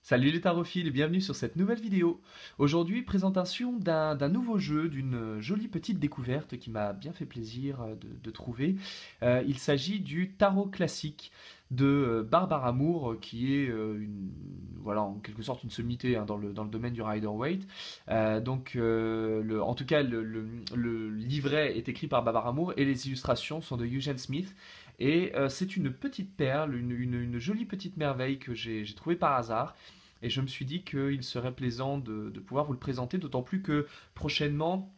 Salut les tarophiles et bienvenue sur cette nouvelle vidéo. Aujourd'hui, présentation d'un nouveau jeu, d'une jolie petite découverte qui m'a bien fait plaisir de trouver. Il s'agit du tarot classique de Barbara Moore, qui est voilà, en quelque sorte une sommité hein, dans le domaine du Rider-Waite. En tout cas, le livret est écrit par Barbara Moore et les illustrations sont de Eugene Smith. Et c'est une petite perle, une jolie petite merveille que j'ai trouvée par hasard. Et je me suis dit qu'il serait plaisant de pouvoir vous le présenter, d'autant plus que prochainement,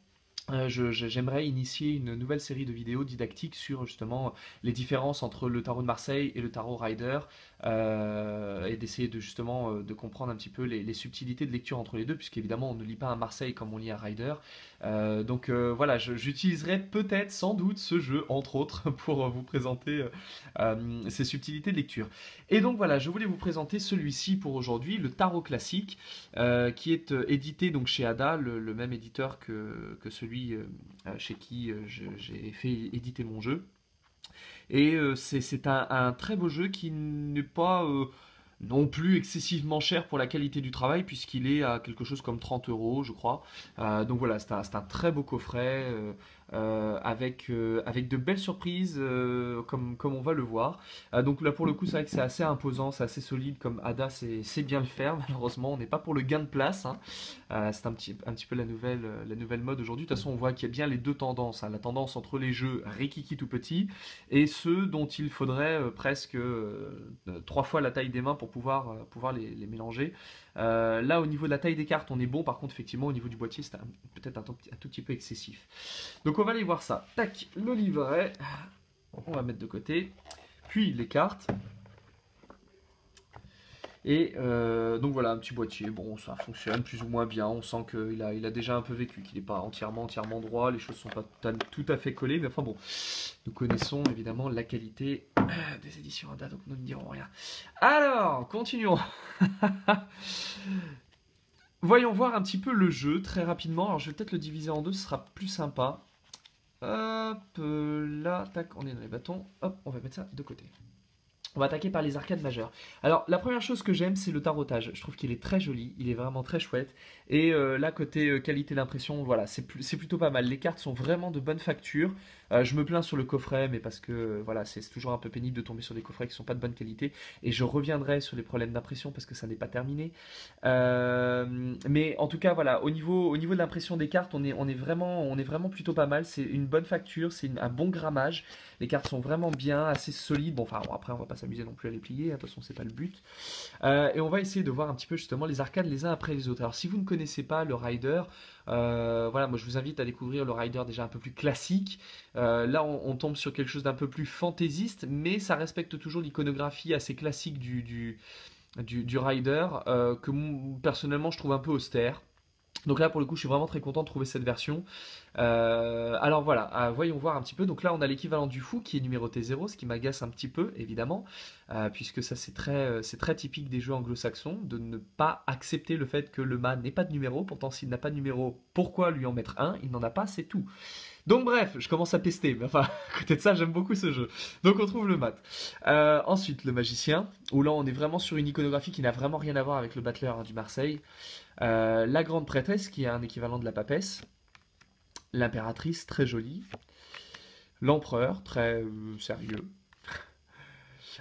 j'aimerais initier une nouvelle série de vidéos didactiques sur justement les différences entre le tarot de Marseille et le tarot Rider, et d'essayer de justement de comprendre un petit peu les subtilités de lecture entre les deux, puisqu'évidemment on ne lit pas un Marseille comme on lit un Rider. Voilà, j'utiliserai peut-être sans doute ce jeu entre autres pour vous présenter ces subtilités de lecture. Et donc voilà, je voulais vous présenter celui-ci pour aujourd'hui, le tarot classique, qui est édité donc chez Ada, le même éditeur que celui chez qui j'ai fait éditer mon jeu. Et c'est un très beau jeu qui n'est pas non plus excessivement cher pour la qualité du travail, puisqu'il est à quelque chose comme 30 euros, je crois. Donc voilà, c'est un très beau coffret avec de belles surprises, comme on va le voir. Donc là, pour le coup, c'est vrai que c'est assez imposant, c'est assez solide, comme Ada c'est bien le faire. Malheureusement, on n'est pas pour le gain de place, hein. C'est un petit peu la nouvelle mode aujourd'hui. De toute façon, on voit qu'il y a bien les deux tendances, hein. La tendance entre les jeux rikiki tout petits et ceux dont il faudrait presque 3 fois la taille des mains pour pouvoir les mélanger. Là, au niveau de la taille des cartes, on est bon. Par contre, effectivement, au niveau du boîtier, c'est peut-être un tout petit peu excessif. Donc, on va aller voir ça. Tac, le livret. On va mettre de côté. Puis les cartes. Et donc voilà, un petit boîtier, bon ça fonctionne plus ou moins bien, on sent qu'il a déjà un peu vécu, qu'il n'est pas entièrement droit, les choses sont pas tout à fait collées, mais enfin bon, nous connaissons évidemment la qualité des éditions Ada, donc nous ne dirons rien. Alors, continuons. Voyons voir un petit peu le jeu très rapidement, alors je vais peut-être le diviser en deux, ce sera plus sympa. Hop, là, tac, on est dans les bâtons, hop, on va mettre ça de côté. On va attaquer par les arcades majeures. Alors, la première chose que j'aime, c'est le tarotage. Je trouve qu'il est très joli, il est vraiment très chouette. Et là, côté qualité d'impression, voilà, c'est plutôt pas mal. Les cartes sont vraiment de bonne facture. Je me plains sur le coffret, mais parce que voilà, c'est toujours un peu pénible de tomber sur des coffrets qui sont pas de bonne qualité. Et je reviendrai sur les problèmes d'impression parce que ça n'est pas terminé. Mais en tout cas, voilà, au niveau de l'impression des cartes, on est vraiment plutôt pas mal. C'est une bonne facture, c'est un bon grammage. Les cartes sont vraiment bien, assez solides. Bon, enfin, bon, après, on va pas s'amuser non plus à les plier. De toute façon, c'est pas le but. Et on va essayer de voir un petit peu justement les arcades les uns après les autres. Alors, si vous ne connaissez pas le Rider, voilà, moi je vous invite à découvrir le Rider déjà un peu plus classique. Là, on tombe sur quelque chose d'un peu plus fantaisiste, mais ça respecte toujours l'iconographie assez classique du Rider, que personnellement je trouve un peu austère. Donc là, pour le coup, je suis vraiment très content de trouver cette version. Alors voilà, voyons voir un petit peu. Donc là, on a l'équivalent du fou qui est numéroté 0, ce qui m'agace un petit peu, évidemment, puisque ça, c'est très typique des jeux anglo-saxons, de ne pas accepter le fait que le mât n'ait pas de numéro. Pourtant, s'il n'a pas de numéro, pourquoi lui en mettre un? Il n'en a pas, c'est tout. Donc bref, je commence à pester, mais enfin, à côté de ça, j'aime beaucoup ce jeu. Donc on trouve le mat. Ensuite, le magicien, où là, on est vraiment sur une iconographie qui n'a vraiment rien à voir avec le battleur hein, du Marseille. La grande prêtresse, qui est un équivalent de la papesse. L'impératrice, très jolie. L'empereur, très sérieux.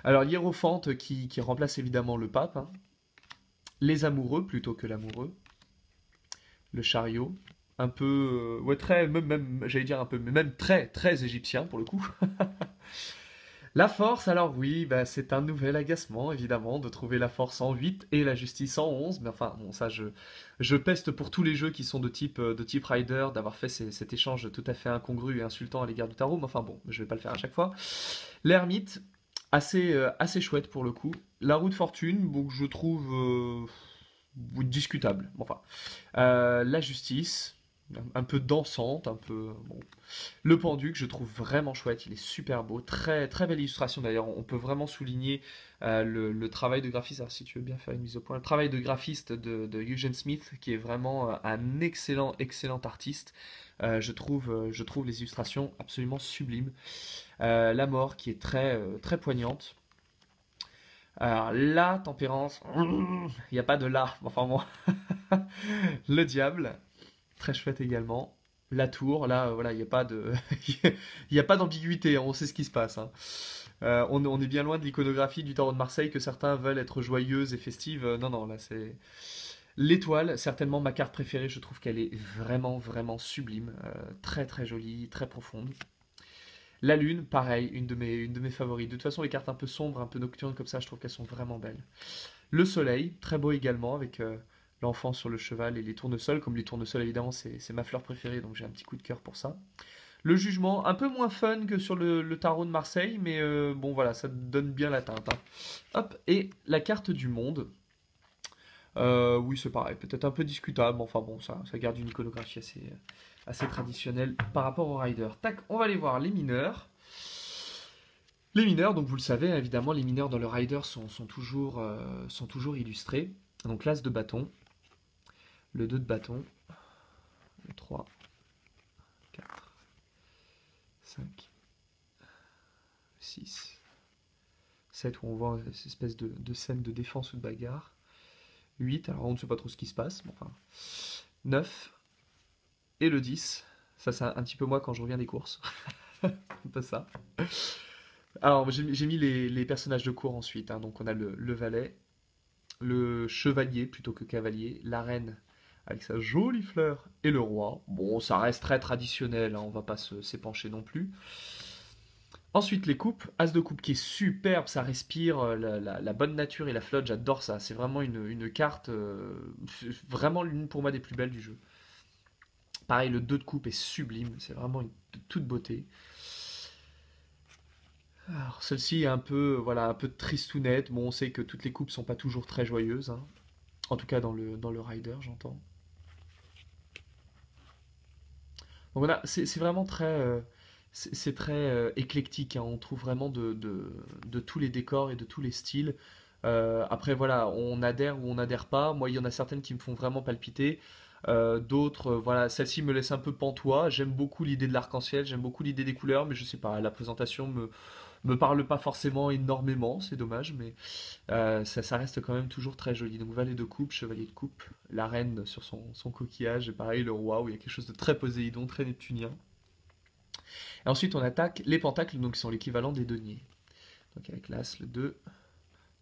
Alors, l'hiérophante, qui remplace évidemment le pape. Hein. Les amoureux, plutôt que l'amoureux. Le chariot. Un peu, ouais, très, même j'allais dire un peu, mais même très égyptien pour le coup. La force, alors oui, bah, c'est un nouvel agacement, évidemment, de trouver la force en 8 et la justice en 11. Mais enfin, bon, ça, je peste pour tous les jeux qui sont de type Rider, d'avoir fait cet échange tout à fait incongru et insultant à l'égard du tarot. Mais enfin, bon, je vais pas le faire à chaque fois. L'ermite, assez chouette pour le coup. La roue de fortune, bon, je trouve discutable. Enfin, la justice, un peu dansante, un peu bon. Le pendu que je trouve vraiment chouette, il est super beau, très belle illustration d'ailleurs. On peut vraiment souligner le travail de graphiste. Alors si tu veux bien faire une mise au point, le travail de graphiste de Eugene Smith, qui est vraiment un excellent artiste. Je trouve les illustrations absolument sublimes. La mort qui est très poignante. Alors, la tempérance, il n'y a pas de la, enfin bon. Le diable, très chouette également. La tour, là, voilà, il n'y a pas de, il y a pas d'ambiguïté, hein, on sait ce qui se passe, hein. On est bien loin de l'iconographie du tarot de Marseille que certains veulent être joyeuse et festive. Non, non, là c'est l'étoile, certainement ma carte préférée. Je trouve qu'elle est vraiment, vraiment sublime, très, très jolie, très profonde. La lune, pareil, une de mes favorites. De toute façon, les cartes un peu sombres, un peu nocturnes comme ça, je trouve qu'elles sont vraiment belles. Le soleil, très beau également, avec l'enfant sur le cheval et les tournesols. Comme les tournesols, évidemment, c'est ma fleur préférée, donc j'ai un petit coup de cœur pour ça. Le jugement, un peu moins fun que sur le tarot de Marseille, mais bon voilà, ça donne bien la teinte, hein. Hop, et la carte du monde. Oui, c'est pareil, peut-être un peu discutable, mais enfin bon, ça garde une iconographie assez traditionnelle par rapport aux riders. Tac, on va aller voir les mineurs. Les mineurs, donc vous le savez, évidemment, les mineurs dans le rider sont toujours illustrés. Donc l'as de bâton, le 2 de bâton, le 3, 4, 5, 6, 7 où on voit cette espèce de scène de défense ou de bagarre. 8, alors on ne sait pas trop ce qui se passe, mais enfin. 9 et le 10. Ça, c'est un petit peu moi quand je reviens des courses. un peu ça. Alors, j'ai mis les personnages de cour ensuite, hein. Donc, on a le valet, le chevalier plutôt que cavalier, la reine avec sa jolie fleur et le roi. Bon, ça reste très traditionnel, hein, on va pas s'épancher non plus. Ensuite, les coupes. As de coupe qui est superbe, ça respire la bonne nature et la flotte, j'adore ça. C'est vraiment une carte, vraiment l'une pour moi des plus belles du jeu. Pareil, le 2 de coupe est sublime, c'est vraiment de toute beauté. Alors, celle-ci est un peu, voilà, un peu tristounette. Bon, on sait que toutes les coupes sont pas toujours très joyeuses, hein. En tout cas dans le rider, j'entends. Donc voilà, c'est vraiment très, c'est très éclectique, hein. On trouve vraiment de tous les décors et de tous les styles. Après, voilà, on adhère ou on n'adhère pas. Moi, il y en a certaines qui me font vraiment palpiter. D'autres, voilà, celle-ci me laisse un peu pantois. J'aime beaucoup l'idée de l'arc-en-ciel, j'aime beaucoup l'idée des couleurs, mais je sais pas, la présentation me parle pas forcément énormément, c'est dommage, mais ça reste quand même toujours très joli. Donc valet de coupe, chevalier de coupe, la reine sur son coquillage, et pareil le roi où il y a quelque chose de très Poséidon, très neptunien. Et ensuite on attaque les pentacles, donc qui sont l'équivalent des deniers. Donc avec l'as, le 2,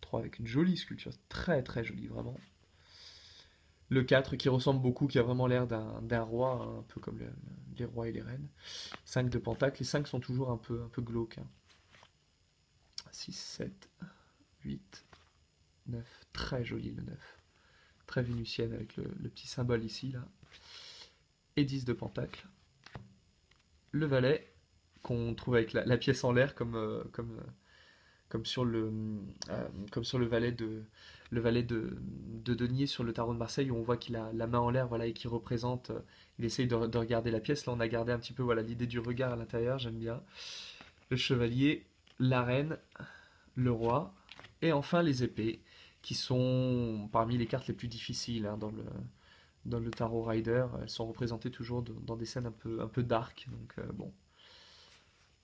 3 avec une jolie sculpture, très très jolie vraiment. Le 4 qui ressemble beaucoup, qui a vraiment l'air d'un roi, hein, un peu comme les rois et les reines. 5 de pentacle, les 5 sont toujours un peu glauques, hein. 6, 7, 8, 9, très joli le 9. Très vénusienne avec le petit symbole ici, là. Et 10 de pentacle. Le valet, qu'on trouve avec la pièce en l'air, comme sur comme sur le valet de denier sur le tarot de Marseille, où on voit qu'il a la main en l'air, voilà, et qui représente, il essaye de regarder la pièce. Là, on a gardé un petit peu, voilà, l'idée du regard à l'intérieur, j'aime bien. Le chevalier, la reine, le roi, et enfin les épées, qui sont parmi les cartes les plus difficiles, hein, dans le tarot rider. Elles sont représentées toujours dans des scènes un peu dark, donc bon.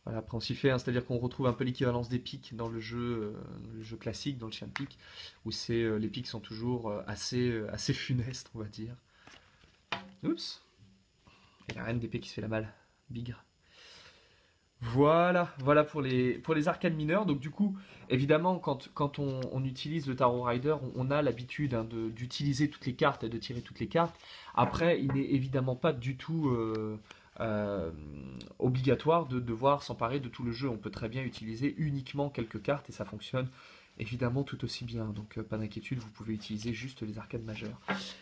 Voilà, après on s'y fait, hein, c'est-à-dire qu'on retrouve un peu l'équivalence des piques dans le jeu classique, dans le chien de pique, où les piques sont toujours assez funestes, on va dire. Oups. Et la reine d'épée qui se fait la malle. Bigre. Voilà pour les arcanes mineures. Donc du coup, évidemment, quand on utilise le Tarot Rider, on a l'habitude, hein, d'utiliser toutes les cartes et de tirer toutes les cartes. Après, il n'est évidemment pas du tout euh, obligatoire de devoir s'emparer de tout le jeu. On peut très bien utiliser uniquement quelques cartes et ça fonctionne évidemment tout aussi bien. Donc pas d'inquiétude, vous pouvez utiliser juste les arcanes majeures.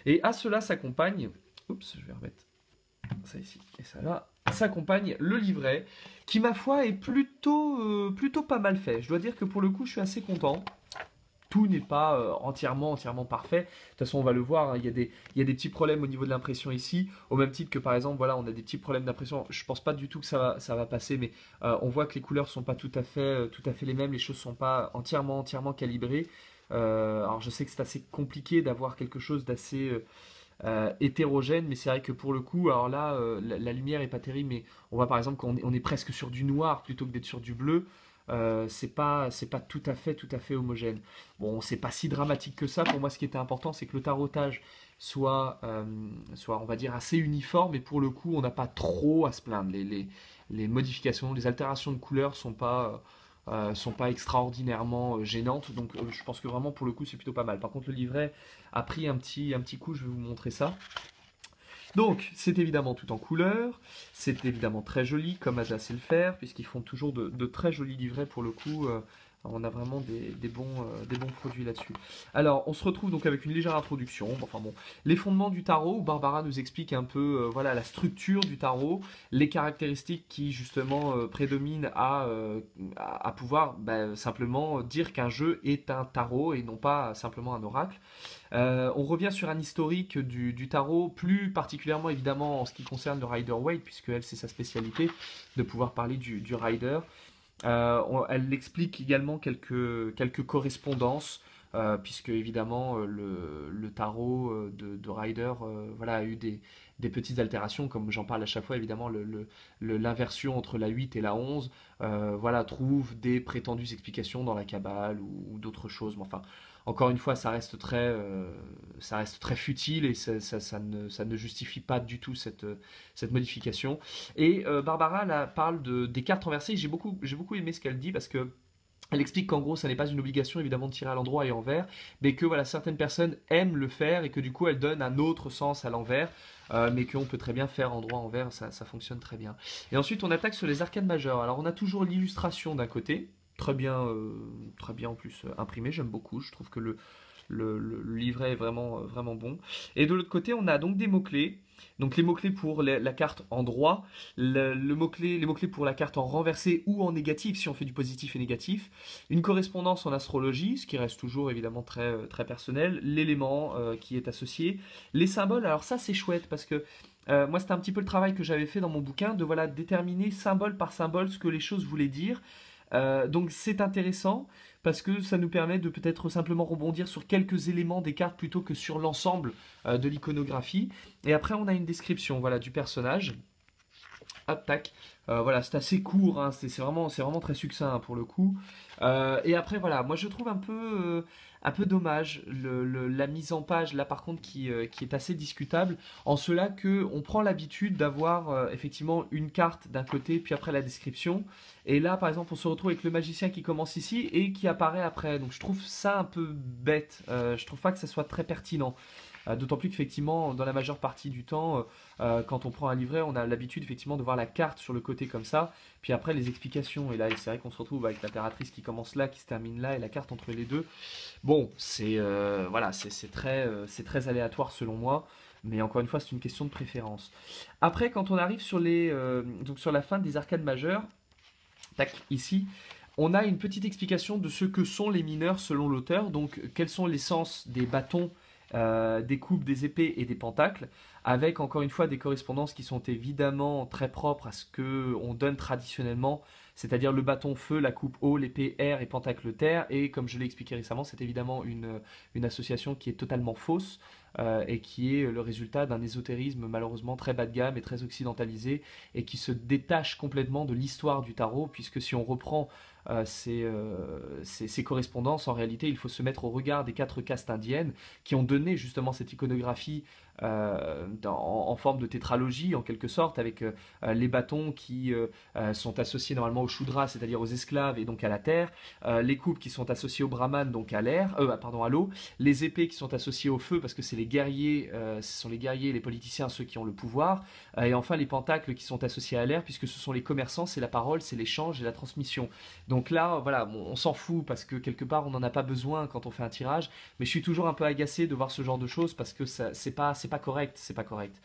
Et à cela s'accompagne... Oups, je vais remettre ça ici et ça là, s'accompagne le livret qui ma foi est plutôt pas mal fait. Je dois dire que pour le coup je suis assez content. Tout n'est pas entièrement parfait. De toute façon on va le voir, hein, il y a des petits problèmes au niveau de l'impression ici, au même titre que par exemple voilà on a des petits problèmes d'impression. Je pense pas du tout que ça va passer, mais on voit que les couleurs sont pas tout à fait les mêmes, les choses sont pas entièrement calibrées. Alors je sais que c'est assez compliqué d'avoir quelque chose d'assez hétérogène, mais c'est vrai que pour le coup, alors là, la lumière est pas terrible, mais on voit par exemple qu'on est presque sur du noir plutôt que d'être sur du bleu. c'est pas tout à fait homogène. Bon, c'est pas si dramatique que ça. Pour moi, ce qui était important, c'est que le tarotage soit, on va dire, assez uniforme. Et pour le coup, on n'a pas trop à se plaindre. Les modifications, les altérations de couleurs sont pas extraordinairement gênantes. Donc, je pense que vraiment, pour le coup, c'est plutôt pas mal. Par contre, le livret a pris un petit coup. Je vais vous montrer ça. Donc, c'est évidemment tout en couleur, c'est évidemment très joli, comme Ada sait le faire, puisqu'ils font toujours de très jolis livrets pour le coup. On a vraiment des bons produits là-dessus. Alors, on se retrouve donc avec une légère introduction. Enfin bon, les fondements du tarot, où Barbara nous explique un peu voilà, la structure du tarot, les caractéristiques qui justement prédominent à pouvoir simplement dire qu'un jeu est un tarot et non pas simplement un oracle. On revient sur un historique du tarot, plus particulièrement évidemment en ce qui concerne le Rider-Waite, puisque elle c'est sa spécialité de pouvoir parler du Rider. Elle explique également quelques correspondances, puisque évidemment le tarot de Rider voilà, a eu des petites altérations, comme j'en parle à chaque fois, évidemment l'inversion entre la 8 et la 11 voilà, trouve des prétendues explications dans la Kabbale ou d'autres choses. Mais enfin, encore une fois, ça reste très futile et ça ne justifie pas du tout cette modification. Et Barbara là, parle des cartes renversées. J'ai beaucoup aimé ce qu'elle dit parce que elle explique qu'en gros, ça n'est pas une obligation évidemment de tirer à l'endroit et envers, mais que voilà, certaines personnes aiment le faire et que du coup, elle donne un autre sens à l'envers, mais qu'on peut très bien faire endroit envers, ça fonctionne très bien. Et ensuite, on attaque sur les arcanes majeures. Alors, on a toujours l'illustration d'un côté, très bien en plus imprimé, j'aime beaucoup. Je trouve que le livret est vraiment bon. Et de l'autre côté, on a donc des mots-clés. Donc les mots-clés pour la carte en droit, les mots-clés pour la carte en renversé ou en négatif, si on fait du positif et négatif, une correspondance en astrologie, ce qui reste toujours évidemment très personnel, l'élément qui est associé, les symboles, alors ça c'est chouette parce que moi c'était un petit peu le travail que j'avais fait dans mon bouquin, de voilà, déterminer symbole par symbole ce que les choses voulaient dire. Donc c'est intéressant parce que ça nous permet de peut-être simplement rebondir sur quelques éléments des cartes plutôt que sur l'ensemble de l'iconographie. Et après on a une description voilà, du personnage. Hop, tac. Voilà, c'est assez court, hein, c'est vraiment très succinct hein, pour le coup. Et après, voilà, moi je trouve un peu dommage la mise en page, là par contre, qui est assez discutable, en cela que on prend l'habitude d'avoir effectivement une carte d'un côté, puis après la description. Et là, par exemple, on se retrouve avec le magicien qui commence ici et qui apparaît après. Donc je trouve ça un peu bête. Je trouve pas que ça soit très pertinent. D'autant plus qu'effectivement, dans la majeure partie du temps, quand on prend un livret, on a l'habitude effectivement de voir la carte sur le côté comme ça, puis après les explications. Et là, c'est vrai qu'on se retrouve avec l'impératrice qui commence là, qui se termine là, et la carte entre les deux. Bon, voilà, c'est très aléatoire selon moi. Mais encore une fois, c'est une question de préférence. Après, quand on arrive donc sur la fin des arcades majeures, tac, ici, on a une petite explication de ce que sont les mineurs selon l'auteur. Donc, quels sont les sens des bâtons, des coupes, des épées et des pentacles, avec encore une fois des correspondances qui sont évidemment très propres à ce que on donne traditionnellement, c'est-à-dire le bâton feu, la coupe eau, l'épée air et pentacle terre. Et comme je l'ai expliqué récemment, c'est évidemment une association qui est totalement fausse et qui est le résultat d'un ésotérisme malheureusement très bas de gamme et très occidentalisé et qui se détache complètement de l'histoire du tarot, puisque si on reprend ces correspondances, en réalité, il faut se mettre au regard des 4 castes indiennes qui ont donné justement cette iconographie en forme de tétralogie, en quelque sorte, avec les bâtons qui sont associés normalement au Shudra, c'est-à-dire aux esclaves et donc à la terre, les coupes qui sont associées au Brahman, donc à l'air, pardon, à l'eau, les épées qui sont associées au feu, parce que c'est les guerriers, ce sont les guerriers, les politiciens, ceux qui ont le pouvoir, et enfin les pentacles qui sont associés à l'air, puisque ce sont les commerçants, c'est la parole, c'est l'échange et la transmission. Donc là, voilà, bon, on s'en fout parce que quelque part on n'en a pas besoin quand on fait un tirage, mais je suis toujours un peu agacé de voir ce genre de choses parce que c'est pas correct, c'est pas correct.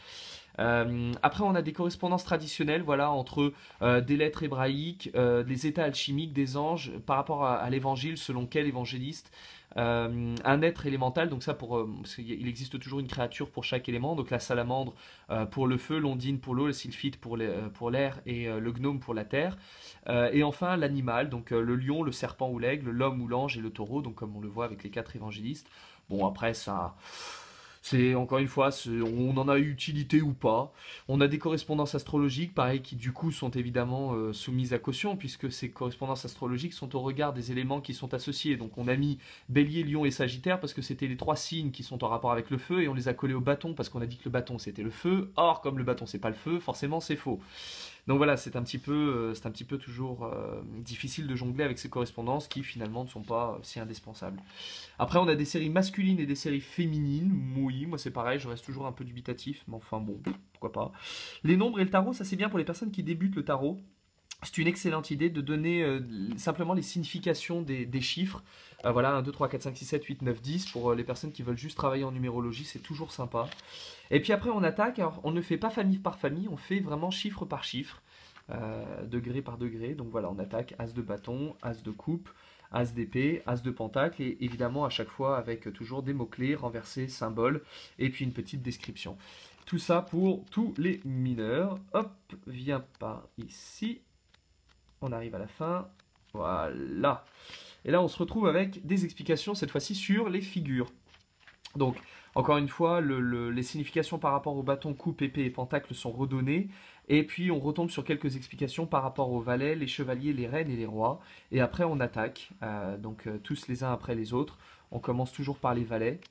Après, on a des correspondances traditionnelles, voilà, entre des lettres hébraïques, des états alchimiques, des anges, par rapport à l'évangile, selon quel évangéliste. Un être élémental, donc ça parce qu'il existe toujours une créature pour chaque élément, donc la salamandre pour le feu, l'ondine pour l'eau, le sylphide pour l'air et le gnome pour la terre. Et enfin l'animal, donc le lion, le serpent ou l'aigle, l'homme ou l'ange et le taureau, donc comme on le voit avec les 4 évangélistes. Bon, après C'est encore une fois, on en a eu utilité ou pas. On a des correspondances astrologiques, pareil, qui du coup sont évidemment soumises à caution, puisque ces correspondances astrologiques sont au regard des éléments qui sont associés. Donc on a mis Bélier, Lion et Sagittaire parce que c'était les trois signes qui sont en rapport avec le feu, et on les a collés au bâton parce qu'on a dit que le bâton c'était le feu. Or, comme le bâton c'est pas le feu, forcément c'est faux. Donc voilà, c'est un petit peu toujours difficile de jongler avec ces correspondances qui finalement ne sont pas si indispensables. Après, on a des séries masculines et des séries féminines. Oui, moi c'est pareil, je reste toujours un peu dubitatif, mais enfin bon, pourquoi pas. Les nombres et le tarot, ça c'est bien pour les personnes qui débutent le tarot. C'est une excellente idée de donner simplement les significations des chiffres. Voilà, 1, 2, 3, 4, 5, 6, 7, 8, 9, 10. Pour les personnes qui veulent juste travailler en numérologie, c'est toujours sympa. Et puis après, on attaque. Alors, on ne fait pas famille par famille, on fait vraiment chiffre par chiffre, degré par degré. Donc voilà, on attaque As de bâton, As de coupe, As d'épée, As de pentacle. Et évidemment, à chaque fois, avec toujours des mots-clés, renversés, symboles, et puis une petite description. Tout ça pour tous les mineurs. Hop, viens par ici. On arrive à la fin. Voilà. Et là, on se retrouve avec des explications, cette fois-ci, sur les figures. Donc, encore une fois, les significations par rapport au bâton, coupe, épée et pentacle sont redonnées. Et puis, on retombe sur quelques explications par rapport aux valets, les chevaliers, les reines et les rois. Et après, on attaque. Tous les uns après les autres. On commence toujours par les valets.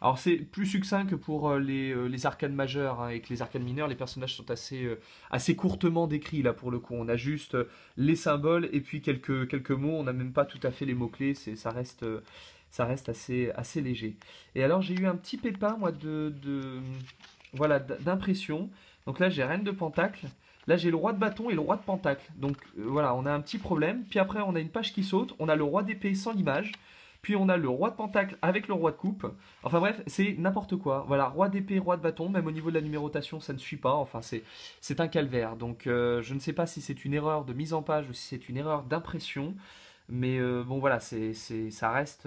Alors c'est plus succinct que pour les arcanes majeures, hein, et que les arcanes mineures, les personnages sont assez courtement décrits là pour le coup. On a juste les symboles et puis quelques mots, on n'a même pas tout à fait les mots-clés, ça reste assez léger. Et alors j'ai eu un petit pépin moi voilà, d'impression. Donc là j'ai reine de pentacle, là j'ai le roi de bâton et le roi de pentacle. Donc voilà, on a un petit problème. Puis après on a une page qui saute, on a le roi d'épée sans l'image. Puis on a le roi de pentacle avec le roi de coupe. Enfin bref, c'est n'importe quoi. Voilà, roi d'épée, roi de bâton, même au niveau de la numérotation, ça ne suit pas. Enfin, c'est un calvaire. Donc je ne sais pas si c'est une erreur de mise en page ou si c'est une erreur d'impression. Mais bon voilà, ça reste...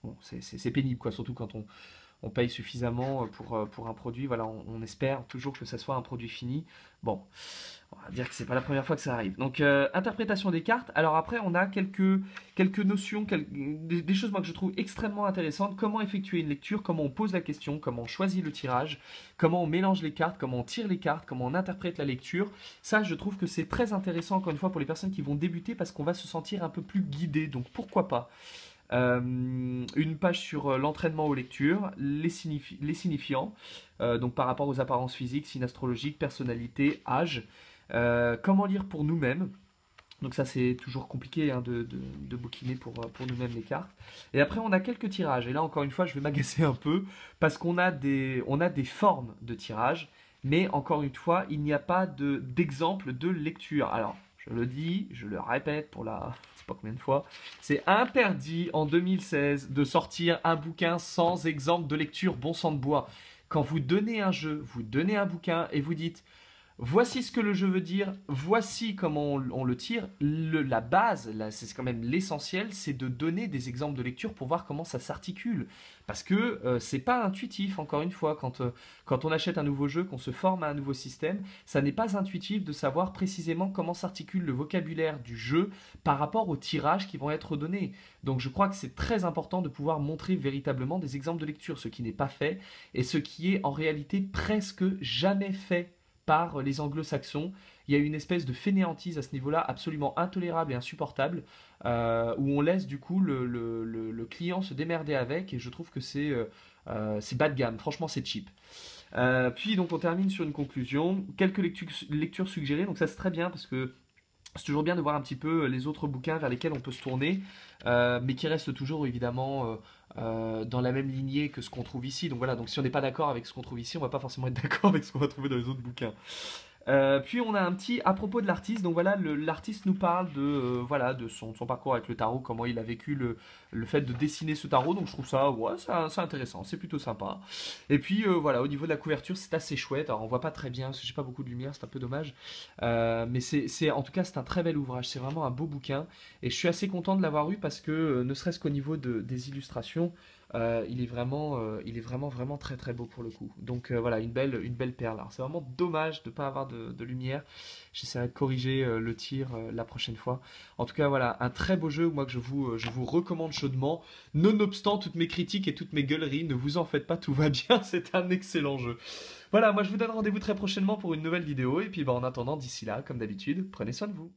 bon, c'est pénible, quoi, surtout quand on paye suffisamment pour un produit. Voilà, on espère toujours que ça soit un produit fini. Bon, on va dire que c'est pas la première fois que ça arrive. Donc, interprétation des cartes. Alors après, on a quelques notions, des choses moi que je trouve extrêmement intéressantes. Comment effectuer une lecture, comment on pose la question, comment on choisit le tirage, comment on mélange les cartes, comment on tire les cartes, comment on interprète la lecture. Ça, je trouve que c'est très intéressant, encore une fois, pour les personnes qui vont débuter parce qu'on va se sentir un peu plus guidé. Donc, pourquoi pas. Une page sur l'entraînement aux lectures, les signifiants, donc par rapport aux apparences physiques, signes astrologiques, personnalité, âge, comment lire pour nous-mêmes. Donc ça c'est toujours compliqué, hein, de bouquiner pour nous-mêmes les cartes. Et après on a quelques tirages. Et là encore une fois je vais m'agacer un peu parce qu'on a on a des formes de tirage. Mais encore une fois il n'y a pas d'exemple de lecture. Alors je le dis, je le répète pour la... je sais pas combien de fois. C'est interdit en 2016 de sortir un bouquin sans exemple de lecture, bon sang de bois. Quand vous donnez un jeu, vous donnez un bouquin et vous dites voici ce que le jeu veut dire, voici comment on le tire. La base, c'est quand même l'essentiel, c'est de donner des exemples de lecture pour voir comment ça s'articule. Parce que c'est pas intuitif, encore une fois, quand on achète un nouveau jeu, qu'on se forme à un nouveau système, ça n'est pas intuitif de savoir précisément comment s'articule le vocabulaire du jeu par rapport aux tirages qui vont être donnés. Donc je crois que c'est très important de pouvoir montrer véritablement des exemples de lecture, ce qui n'est pas fait et ce qui est en réalité presque jamais fait par les anglo-saxons. Il y a une espèce de fainéantise à ce niveau-là absolument intolérable et insupportable, où on laisse du coup le client se démerder avec, et je trouve que c'est bas de gamme, franchement c'est cheap. Puis donc on termine sur une conclusion, quelques lectures suggérées, donc ça c'est très bien parce que c'est toujours bien de voir un petit peu les autres bouquins vers lesquels on peut se tourner, mais qui restent toujours évidemment dans la même lignée que ce qu'on trouve ici. Donc voilà, donc si on n'est pas d'accord avec ce qu'on trouve ici, on va pas forcément être d'accord avec ce qu'on va trouver dans les autres bouquins. Puis on a un petit à propos de l'artiste. Donc voilà, l'artiste nous parle voilà, de son parcours avec le tarot, comment il a vécu le fait de dessiner ce tarot. Donc je trouve ça, ouais, c'est intéressant, c'est plutôt sympa. Et puis voilà, au niveau de la couverture, c'est assez chouette. Alors on voit pas très bien parce que j'ai pas beaucoup de lumière, c'est un peu dommage. Mais en tout cas, c'est un très bel ouvrage. C'est vraiment un beau bouquin et je suis assez content de l'avoir eu parce que ne serait-ce qu'au niveau des illustrations. Il est vraiment, vraiment très très beau pour le coup. Donc voilà, une belle perle. Alors c'est vraiment dommage de ne pas avoir de lumière. J'essaierai de corriger le tir la prochaine fois. En tout cas, voilà, un très beau jeu, moi que je vous recommande chaudement. Nonobstant toutes mes critiques et toutes mes gueuleries, ne vous en faites pas, tout va bien, c'est un excellent jeu. Voilà, moi je vous donne rendez-vous très prochainement pour une nouvelle vidéo. Et puis en attendant, d'ici là, comme d'habitude, prenez soin de vous.